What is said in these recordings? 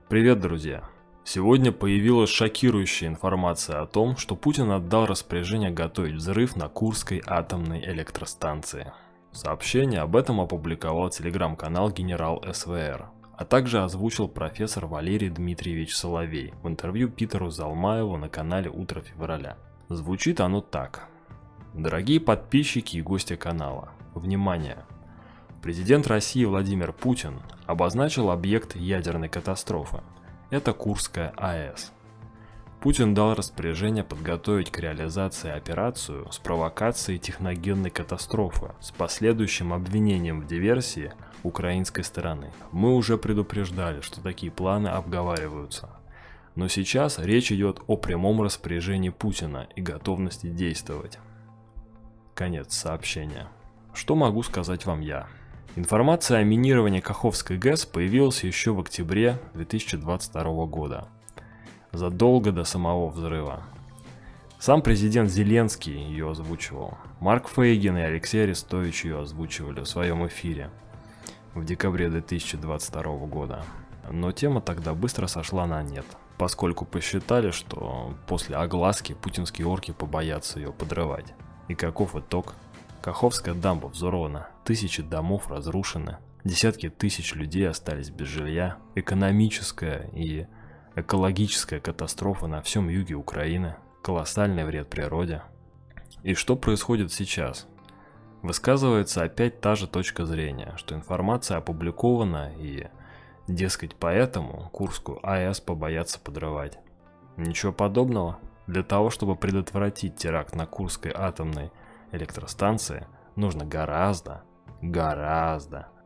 Привет, друзья! Сегодня появилась шокирующая информация о том, что Путин отдал распоряжение готовить взрыв на Курской атомной электростанции. Сообщение об этом опубликовал телеграм-канал Генерал СВР, а также озвучил профессор Валерий Дмитриевич Соловей в интервью Питеру Залмаеву на канале «Утро февраля». Звучит оно так. Дорогие подписчики и гости канала, внимание! Президент России Владимир Путин обозначил объект ядерной катастрофы. Это Курская АЭС. Путин дал распоряжение подготовить к реализации операцию с провокацией техногенной катастрофы с последующим обвинением в диверсии украинской стороны. Мы уже предупреждали, что такие планы обговариваются. Но сейчас речь идет о прямом распоряжении Путина и готовности действовать. Конец сообщения. Что могу сказать вам я? Информация о минировании Каховской ГЭС появилась еще в октябре 2022 года, задолго до самого взрыва. Сам президент Зеленский ее озвучивал, Марк Фейгин и Алексей Арестович ее озвучивали в своем эфире в декабре 2022 года. Но тема тогда быстро сошла на нет, поскольку посчитали, что после огласки путинские орки побоятся ее подрывать. И каков итог? Каховская дамба взорвана, тысячи домов разрушены, десятки тысяч людей остались без жилья, экономическая и экологическая катастрофа на всем юге Украины, колоссальный вред природе. И что происходит сейчас? Высказывается опять та же точка зрения, что информация опубликована и, дескать, поэтому Курскую АЭС побоятся подрывать. Ничего подобного. Для того, чтобы предотвратить теракт на Курской атомной электростанции, нужно гораздо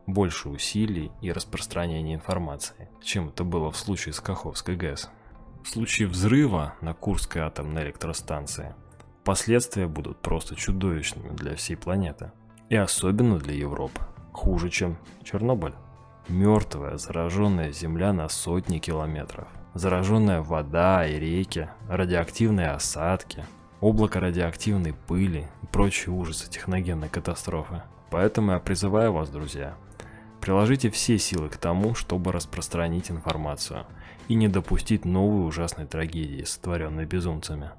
больше усилий и распространения информации, чем это было в случае с Каховской ГЭС. В случае взрыва на Курской атомной электростанции последствия будут просто чудовищными для всей планеты, и особенно для Европы, хуже, чем Чернобыль. Мертвая, зараженная земля на сотни километров, зараженная вода и реки, радиоактивные осадки, облако радиоактивной пыли и прочие ужасы техногенной катастрофы. Поэтому я призываю вас, друзья, приложите все силы к тому, чтобы распространить информацию и не допустить новой ужасной трагедии, сотворенной безумцами.